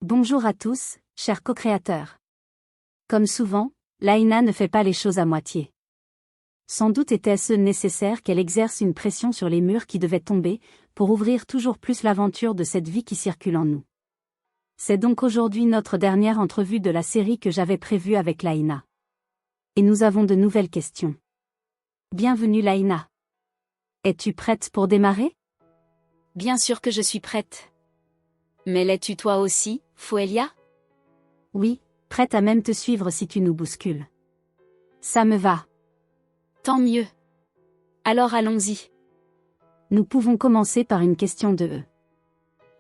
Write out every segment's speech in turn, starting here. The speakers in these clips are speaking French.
Bonjour à tous, chers co-créateurs. Comme souvent, Laïna ne fait pas les choses à moitié. Sans doute était-ce nécessaire qu'elle exerce une pression sur les murs qui devaient tomber, pour ouvrir toujours plus l'aventure de cette vie qui circule en nous. C'est donc aujourd'hui notre dernière entrevue de la série que j'avais prévue avec Laïna. Et nous avons de nouvelles questions. Bienvenue Laïna. Es-tu prête pour démarrer? Bien sûr que je suis prête. Mais l'es-tu toi aussi, Foelia? Oui, prête à même te suivre si tu nous bouscules. Ça me va. Tant mieux. Alors allons-y. Nous pouvons commencer par une question de E.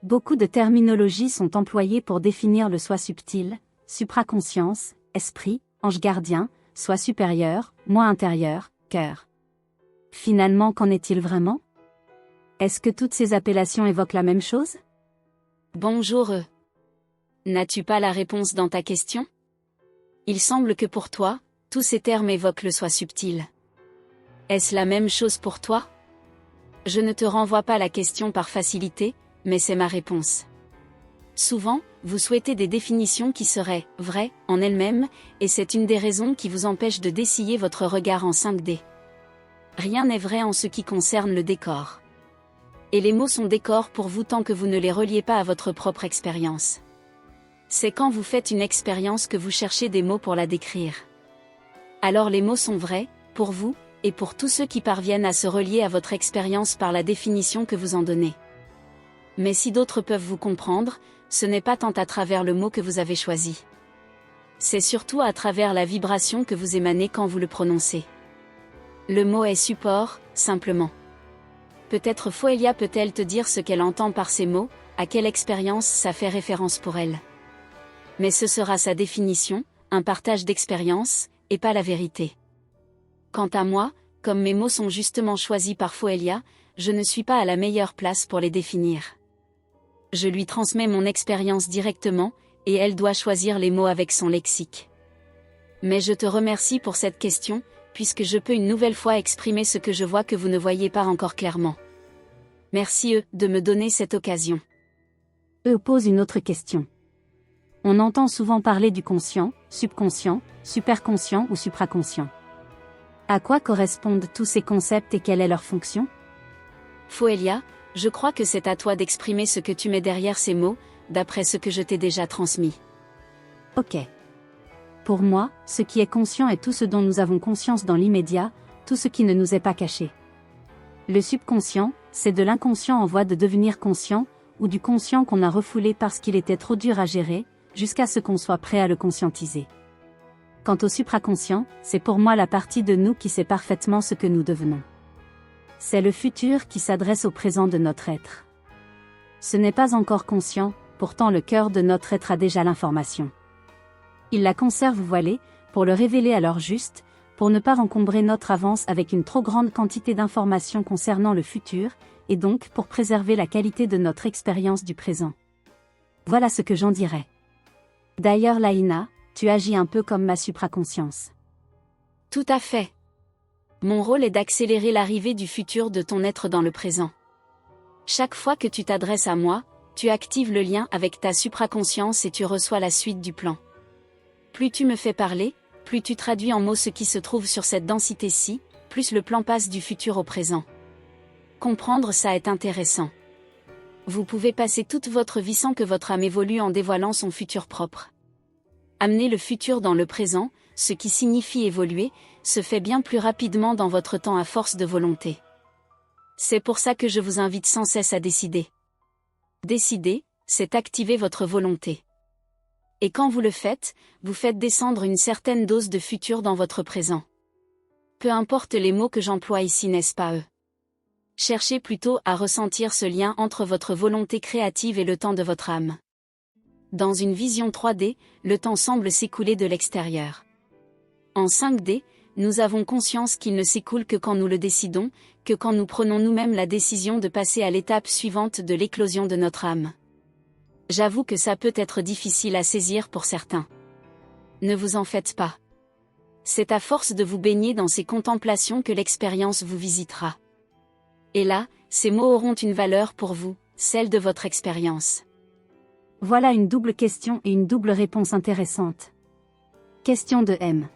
Beaucoup de terminologies sont employées pour définir le soi subtil, supraconscience, esprit, ange gardien, soi supérieur, moi intérieur, cœur. Finalement, qu'en est-il vraiment? Est-ce que toutes ces appellations évoquent la même chose? Bonjour. N'as-tu pas la réponse dans ta question? Il semble que pour toi, tous ces termes évoquent le soi subtil. Est-ce la même chose pour toi? Je ne te renvoie pas la question par facilité, mais c'est ma réponse. Souvent, vous souhaitez des définitions qui seraient vraies en elles-mêmes, et c'est une des raisons qui vous empêche de dessiller votre regard en 5D. Rien n'est vrai en ce qui concerne le décor. Et les mots sont décors pour vous tant que vous ne les reliez pas à votre propre expérience. C'est quand vous faites une expérience que vous cherchez des mots pour la décrire. Alors les mots sont vrais, pour vous, et pour tous ceux qui parviennent à se relier à votre expérience par la définition que vous en donnez. Mais si d'autres peuvent vous comprendre, ce n'est pas tant à travers le mot que vous avez choisi. C'est surtout à travers la vibration que vous émanez quand vous le prononcez. Le mot est support, simplement. Peut-être Foelia peut-elle te dire ce qu'elle entend par ces mots, à quelle expérience ça fait référence pour elle. Mais ce sera sa définition, un partage d'expérience, et pas la vérité. Quant à moi, comme mes mots sont justement choisis par Foelia, je ne suis pas à la meilleure place pour les définir. Je lui transmets mon expérience directement, et elle doit choisir les mots avec son lexique. Mais je te remercie pour cette question, puisque je peux une nouvelle fois exprimer ce que je vois que vous ne voyez pas encore clairement. Merci de me donner cette occasion. Pose une autre question. On entend souvent parler du conscient, subconscient, superconscient ou supraconscient. À quoi correspondent tous ces concepts et quelle est leur fonction? Foelia, je crois que c'est à toi d'exprimer ce que tu mets derrière ces mots, d'après ce que je t'ai déjà transmis. Ok. Pour moi, ce qui est conscient est tout ce dont nous avons conscience dans l'immédiat, tout ce qui ne nous est pas caché. Le subconscient, c'est de l'inconscient en voie de devenir conscient, ou du conscient qu'on a refoulé parce qu'il était trop dur à gérer, jusqu'à ce qu'on soit prêt à le conscientiser. Quant au supraconscient, c'est pour moi la partie de nous qui sait parfaitement ce que nous devenons. C'est le futur qui s'adresse au présent de notre être. Ce n'est pas encore conscient, pourtant le cœur de notre être a déjà l'information. Il la conserve voilée, pour le révéler à l'heure juste, pour ne pas encombrer notre avance avec une trop grande quantité d'informations concernant le futur, et donc pour préserver la qualité de notre expérience du présent. Voilà ce que j'en dirais. D'ailleurs Laïna, tu agis un peu comme ma supraconscience. Tout à fait. Mon rôle est d'accélérer l'arrivée du futur de ton être dans le présent. Chaque fois que tu t'adresses à moi, tu actives le lien avec ta supraconscience et tu reçois la suite du plan. Plus tu me fais parler, plus tu traduis en mots ce qui se trouve sur cette densité-ci, plus le plan passe du futur au présent. Comprendre ça est intéressant. Vous pouvez passer toute votre vie sans que votre âme évolue en dévoilant son futur propre. Amener le futur dans le présent, ce qui signifie évoluer, se fait bien plus rapidement dans votre temps à force de volonté. C'est pour ça que je vous invite sans cesse à décider. Décider, c'est activer votre volonté. Et quand vous le faites descendre une certaine dose de futur dans votre présent. Peu importe les mots que j'emploie ici, n'est-ce pas eux? Cherchez plutôt à ressentir ce lien entre votre volonté créative et le temps de votre âme. Dans une vision 3D, le temps semble s'écouler de l'extérieur. En 5D, nous avons conscience qu'il ne s'écoule que quand nous le décidons, que quand nous prenons nous-mêmes la décision de passer à l'étape suivante de l'éclosion de notre âme. J'avoue que ça peut être difficile à saisir pour certains. Ne vous en faites pas. C'est à force de vous baigner dans ces contemplations que l'expérience vous visitera. Et là, ces mots auront une valeur pour vous, celle de votre expérience. Voilà une double question et une double réponse intéressante. Question de M.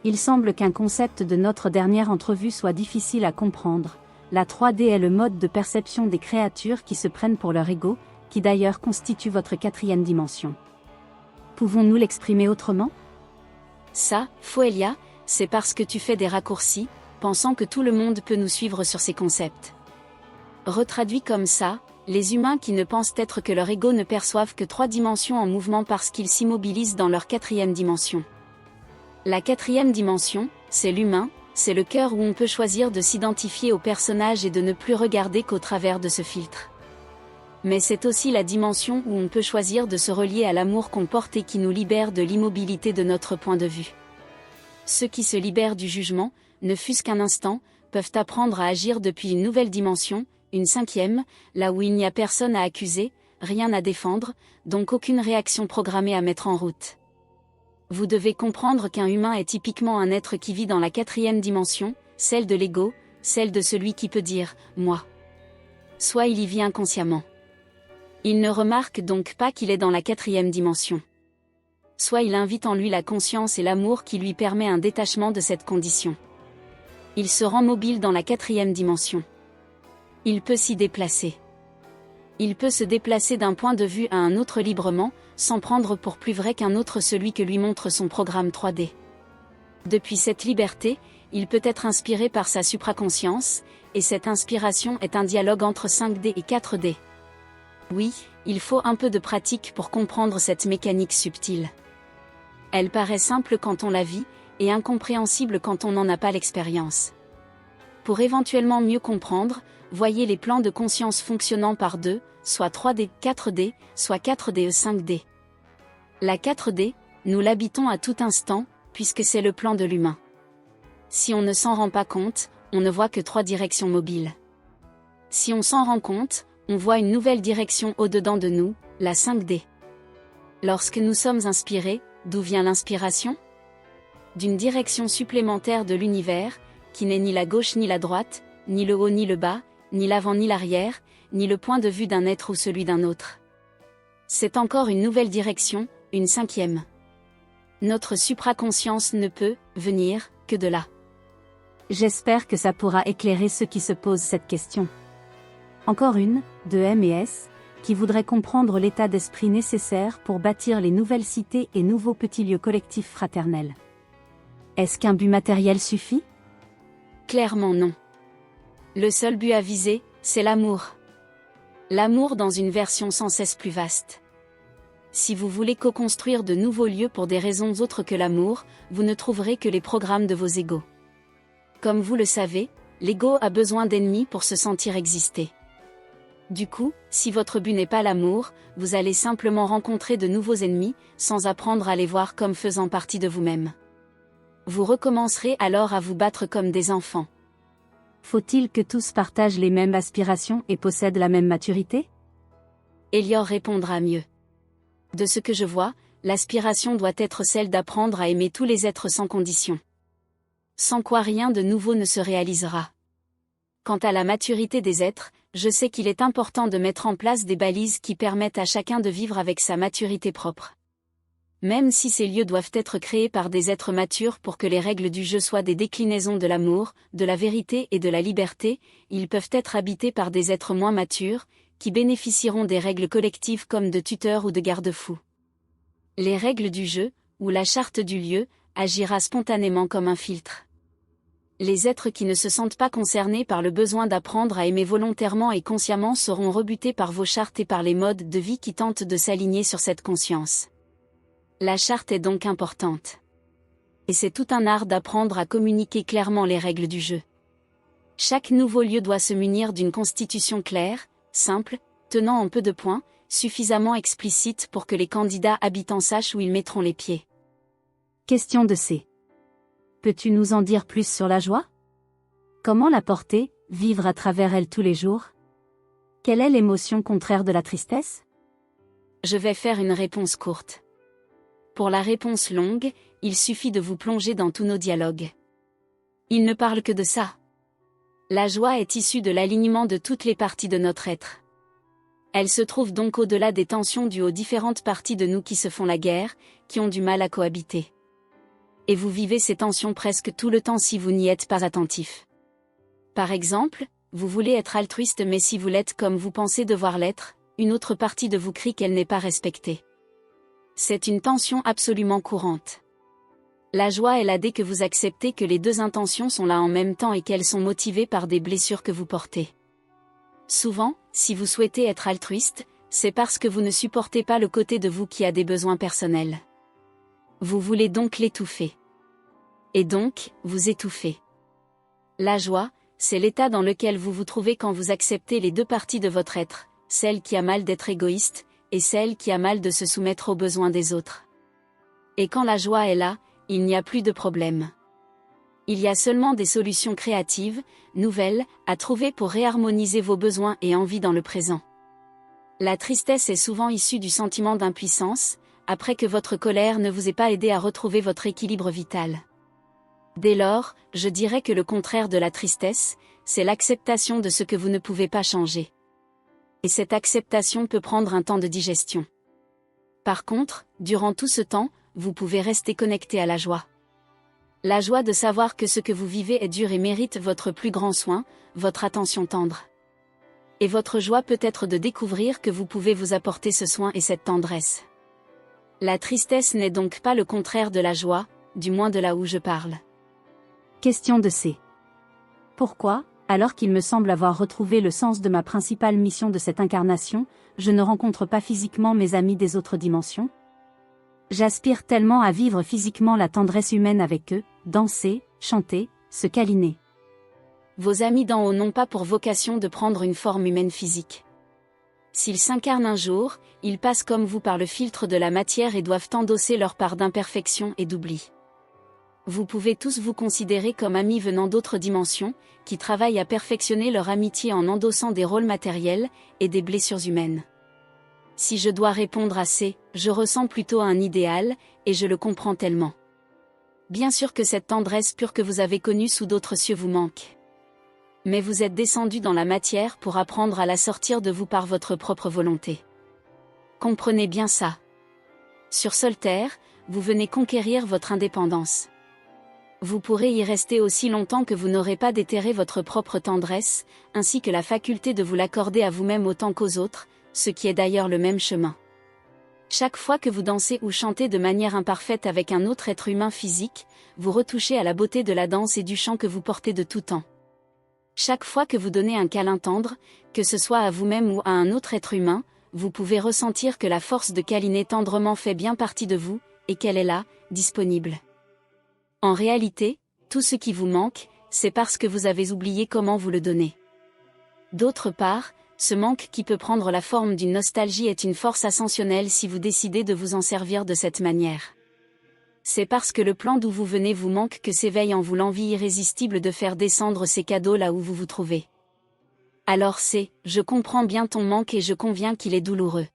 Il semble qu'un concept de notre dernière entrevue soit difficile à comprendre. La 3D est le mode de perception des créatures qui se prennent pour leur ego, qui d'ailleurs constitue votre quatrième dimension. Pouvons-nous l'exprimer autrement? Ça, Foelia, c'est parce que tu fais des raccourcis, pensant que tout le monde peut nous suivre sur ces concepts. Retraduit comme ça, les humains qui ne pensent être que leur ego ne perçoivent que 3 dimensions en mouvement parce qu'ils s'immobilisent dans leur quatrième dimension. La quatrième dimension, c'est l'humain, c'est le cœur où on peut choisir de s'identifier au personnage et de ne plus regarder qu'au travers de ce filtre. Mais c'est aussi la dimension où on peut choisir de se relier à l'amour qu'on porte et qui nous libère de l'immobilité de notre point de vue. Ceux qui se libèrent du jugement, ne fût-ce qu'un instant, peuvent apprendre à agir depuis une nouvelle dimension, une 5e, là où il n'y a personne à accuser, rien à défendre, donc aucune réaction programmée à mettre en route. Vous devez comprendre qu'un humain est typiquement un être qui vit dans la 4e dimension, celle de l'ego, celle de celui qui peut dire « moi ». Soit il y vit inconsciemment. Il ne remarque donc pas qu'il est dans la 4e dimension. Soit il invite en lui la conscience et l'amour qui lui permet un détachement de cette condition. Il se rend mobile dans la 4e dimension. Il peut s'y déplacer. Il peut se déplacer d'un point de vue à un autre librement, sans prendre pour plus vrai qu'un autre celui que lui montre son programme 3D. Depuis cette liberté, il peut être inspiré par sa supraconscience, et cette inspiration est un dialogue entre 5D et 4D. Oui, il faut un peu de pratique pour comprendre cette mécanique subtile. Elle paraît simple quand on la vit, et incompréhensible quand on n'en a pas l'expérience. Pour éventuellement mieux comprendre, voyez les plans de conscience fonctionnant par 2, soit 3D, 4D, soit 4D et 5D. La 4D, nous l'habitons à tout instant, puisque c'est le plan de l'humain. Si on ne s'en rend pas compte, on ne voit que 3 directions mobiles. Si on s'en rend compte, on voit une nouvelle direction au-dedans de nous, la 5D. Lorsque nous sommes inspirés, d'où vient l'inspiration? D'une direction supplémentaire de l'univers, qui n'est ni la gauche ni la droite, ni le haut ni le bas, ni l'avant ni l'arrière, ni le point de vue d'un être ou celui d'un autre. C'est encore une nouvelle direction, une 5e. Notre supraconscience ne peut venir que de là. J'espère que ça pourra éclairer ceux qui se posent cette question. Encore une, de M et S, qui voudrait comprendre l'état d'esprit nécessaire pour bâtir les nouvelles cités et nouveaux petits lieux collectifs fraternels. Est-ce qu'un but matériel suffit? Clairement non. Le seul but à viser, c'est l'amour. L'amour dans une version sans cesse plus vaste. Si vous voulez co-construire de nouveaux lieux pour des raisons autres que l'amour, vous ne trouverez que les programmes de vos égos. Comme vous le savez, l'ego a besoin d'ennemis pour se sentir exister. Du coup, si votre but n'est pas l'amour, vous allez simplement rencontrer de nouveaux ennemis, sans apprendre à les voir comme faisant partie de vous-même. Vous recommencerez alors à vous battre comme des enfants. Faut-il que tous partagent les mêmes aspirations et possèdent la même maturité? Elior répondra mieux. De ce que je vois, l'aspiration doit être celle d'apprendre à aimer tous les êtres sans condition. Sans quoi rien de nouveau ne se réalisera. Quant à la maturité des êtres, je sais qu'il est important de mettre en place des balises qui permettent à chacun de vivre avec sa maturité propre. Même si ces lieux doivent être créés par des êtres matures pour que les règles du jeu soient des déclinaisons de l'amour, de la vérité et de la liberté, ils peuvent être habités par des êtres moins matures, qui bénéficieront des règles collectives comme de tuteurs ou de garde-fous. Les règles du jeu, ou la charte du lieu, agira spontanément comme un filtre. Les êtres qui ne se sentent pas concernés par le besoin d'apprendre à aimer volontairement et consciemment seront rebutés par vos chartes et par les modes de vie qui tentent de s'aligner sur cette conscience. La charte est donc importante. Et c'est tout un art d'apprendre à communiquer clairement les règles du jeu. Chaque nouveau lieu doit se munir d'une constitution claire, simple, tenant en peu de points, suffisamment explicite pour que les candidats habitants sachent où ils mettront les pieds. Question de C. Peux-tu nous en dire plus sur la joie? Comment la porter, vivre à travers elle tous les jours? Quelle est l'émotion contraire de la tristesse? Je vais faire une réponse courte. Pour la réponse longue, il suffit de vous plonger dans tous nos dialogues. Ils ne parlent que de ça. La joie est issue de l'alignement de toutes les parties de notre être. Elle se trouve donc au-delà des tensions dues aux différentes parties de nous qui se font la guerre, qui ont du mal à cohabiter. Et vous vivez ces tensions presque tout le temps si vous n'y êtes pas attentif. Par exemple, vous voulez être altruiste mais si vous l'êtes comme vous pensez devoir l'être, une autre partie de vous crie qu'elle n'est pas respectée. C'est une tension absolument courante. La joie est là dès que vous acceptez que les deux intentions sont là en même temps et qu'elles sont motivées par des blessures que vous portez. Souvent, si vous souhaitez être altruiste, c'est parce que vous ne supportez pas le côté de vous qui a des besoins personnels. Vous voulez donc l'étouffer. Et donc, vous étouffez. La joie, c'est l'état dans lequel vous vous trouvez quand vous acceptez les deux parties de votre être, celle qui a mal d'être égoïste, et celle qui a mal de se soumettre aux besoins des autres. Et quand la joie est là, il n'y a plus de problème. Il y a seulement des solutions créatives, nouvelles, à trouver pour réharmoniser vos besoins et envies dans le présent. La tristesse est souvent issue du sentiment d'impuissance, après que votre colère ne vous ait pas aidé à retrouver votre équilibre vital. Dès lors, je dirais que le contraire de la tristesse, c'est l'acceptation de ce que vous ne pouvez pas changer. Et cette acceptation peut prendre un temps de digestion. Par contre, durant tout ce temps, vous pouvez rester connecté à la joie. La joie de savoir que ce que vous vivez est dur et mérite votre plus grand soin, votre attention tendre. Et votre joie peut être de découvrir que vous pouvez vous apporter ce soin et cette tendresse. La tristesse n'est donc pas le contraire de la joie, du moins de là où je parle. Question de C. Pourquoi, alors qu'il me semble avoir retrouvé le sens de ma principale mission de cette incarnation, je ne rencontre pas physiquement mes amis des autres dimensions ? J'aspire tellement à vivre physiquement la tendresse humaine avec eux, danser, chanter, se câliner. Vos amis d'en haut n'ont pas pour vocation de prendre une forme humaine physique. S'ils s'incarnent un jour, ils passent comme vous par le filtre de la matière et doivent endosser leur part d'imperfection et d'oubli. Vous pouvez tous vous considérer comme amis venant d'autres dimensions, qui travaillent à perfectionner leur amitié en endossant des rôles matériels et des blessures humaines. Si je dois répondre à ces, je ressens plutôt un idéal, et je le comprends tellement. Bien sûr que cette tendresse pure que vous avez connue sous d'autres cieux vous manque. Mais vous êtes descendu dans la matière pour apprendre à la sortir de vous par votre propre volonté. Comprenez bien ça. Sur Solterre, vous venez conquérir votre indépendance. Vous pourrez y rester aussi longtemps que vous n'aurez pas déterré votre propre tendresse, ainsi que la faculté de vous l'accorder à vous-même autant qu'aux autres, ce qui est d'ailleurs le même chemin. Chaque fois que vous dansez ou chantez de manière imparfaite avec un autre être humain physique, vous retouchez à la beauté de la danse et du chant que vous portez de tout temps. Chaque fois que vous donnez un câlin tendre, que ce soit à vous-même ou à un autre être humain, vous pouvez ressentir que la force de câliner tendrement fait bien partie de vous, et qu'elle est là, disponible. En réalité, tout ce qui vous manque, c'est parce que vous avez oublié comment vous le donner. D'autre part, ce manque qui peut prendre la forme d'une nostalgie est une force ascensionnelle si vous décidez de vous en servir de cette manière. C'est parce que le plan d'où vous venez vous manque que s'éveille en vous l'envie irrésistible de faire descendre ces cadeaux là où vous vous trouvez. Alors je comprends bien ton manque et je conviens qu'il est douloureux.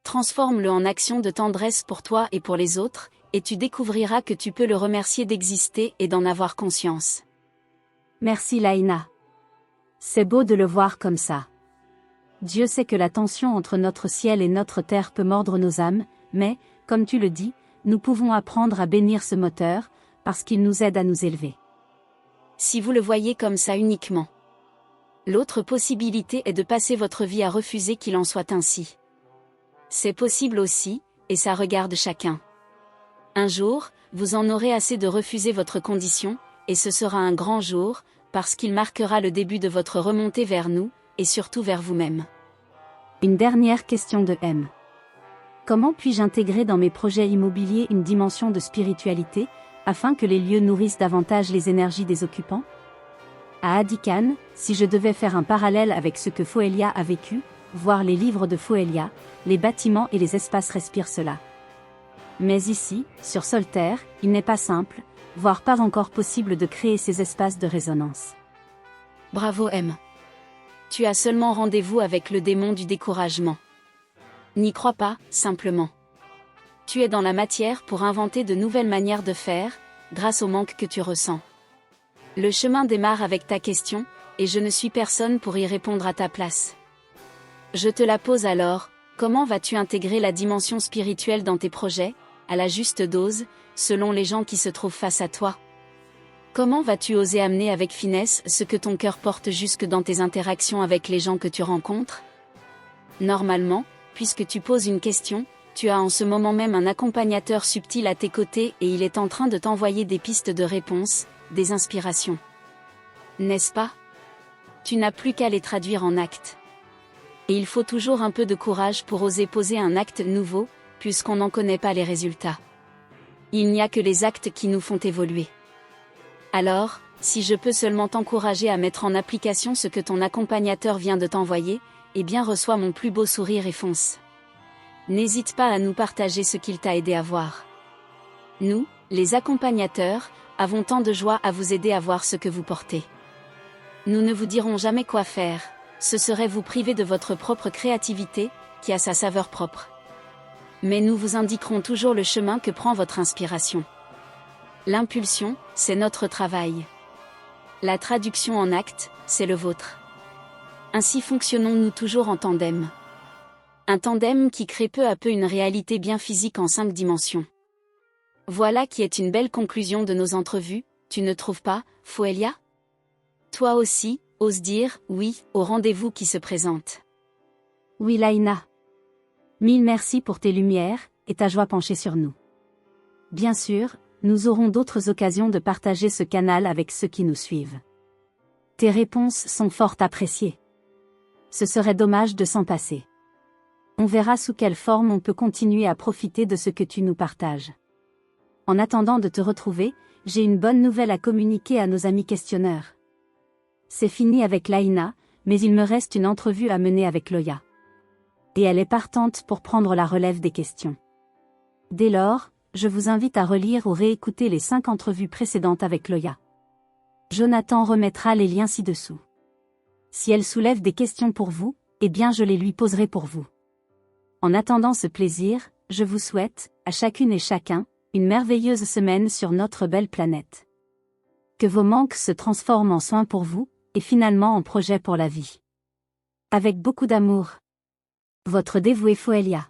Transforme-le en action de tendresse pour toi et pour les autres, et tu découvriras que tu peux le remercier d'exister et d'en avoir conscience. Merci Laïna. C'est beau de le voir comme ça. Dieu sait que la tension entre notre ciel et notre terre peut mordre nos âmes, mais, comme tu le dis, nous pouvons apprendre à bénir ce moteur, parce qu'il nous aide à nous élever. Si vous le voyez comme ça uniquement. L'autre possibilité est de passer votre vie à refuser qu'il en soit ainsi. C'est possible aussi, et ça regarde chacun. Un jour, vous en aurez assez de refuser votre condition, et ce sera un grand jour, parce qu'il marquera le début de votre remontée vers nous, et surtout vers vous-même. Une dernière question de M. Comment puis-je intégrer dans mes projets immobiliers une dimension de spiritualité, afin que les lieux nourrissent davantage les énergies des occupants ? À Adikan, si je devais faire un parallèle avec ce que Foelia a vécu, voir les livres de Foelia, les bâtiments et les espaces respirent cela. Mais ici, sur Solterre, il n'est pas simple, voire pas encore possible de créer ces espaces de résonance. Bravo M. Tu as seulement rendez-vous avec le démon du découragement. N'y crois pas, simplement. Tu es dans la matière pour inventer de nouvelles manières de faire, grâce au manque que tu ressens. Le chemin démarre avec ta question, et je ne suis personne pour y répondre à ta place. Je te la pose alors, comment vas-tu intégrer la dimension spirituelle dans tes projets, à la juste dose, selon les gens qui se trouvent face à toi? Comment vas-tu oser amener avec finesse ce que ton cœur porte jusque dans tes interactions avec les gens que tu rencontres? Normalement, puisque tu poses une question, tu as en ce moment même un accompagnateur subtil à tes côtés et il est en train de t'envoyer des pistes de réponse, des inspirations. N'est-ce pas? Tu n'as plus qu'à les traduire en actes. Et il faut toujours un peu de courage pour oser poser un acte nouveau, puisqu'on n'en connaît pas les résultats. Il n'y a que les actes qui nous font évoluer. Alors, si je peux seulement t'encourager à mettre en application ce que ton accompagnateur vient de t'envoyer, eh bien reçois mon plus beau sourire et fonce. N'hésite pas à nous partager ce qu'il t'a aidé à voir. Nous, les accompagnateurs, avons tant de joie à vous aider à voir ce que vous portez. Nous ne vous dirons jamais quoi faire, ce serait vous priver de votre propre créativité, qui a sa saveur propre. Mais nous vous indiquerons toujours le chemin que prend votre inspiration. L'impulsion, c'est notre travail. La traduction en acte, c'est le vôtre. Ainsi fonctionnons-nous toujours en tandem. Un tandem qui crée peu à peu une réalité bien physique en 5 dimensions. Voilà qui est une belle conclusion de nos entrevues, tu ne trouves pas, Foelia? Toi aussi, ose dire oui au rendez-vous qui se présente. Oui Laïna. Mille merci pour tes lumières, et ta joie penchée sur nous. Bien sûr, nous aurons d'autres occasions de partager ce canal avec ceux qui nous suivent. Tes réponses sont fort appréciées. Ce serait dommage de s'en passer. On verra sous quelle forme on peut continuer à profiter de ce que tu nous partages. En attendant de te retrouver, j'ai une bonne nouvelle à communiquer à nos amis questionneurs. C'est fini avec Laïna, mais il me reste une entrevue à mener avec Loya. Et elle est partante pour prendre la relève des questions. Dès lors, je vous invite à relire ou réécouter les 5 entrevues précédentes avec Loya. Jonathan remettra les liens ci-dessous. Si elle soulève des questions pour vous, eh bien je les lui poserai pour vous. En attendant ce plaisir, je vous souhaite, à chacune et chacun, une merveilleuse semaine sur notre belle planète. Que vos manques se transforment en soins pour vous, et finalement en projets pour la vie. Avec beaucoup d'amour. Votre dévouée Foelia.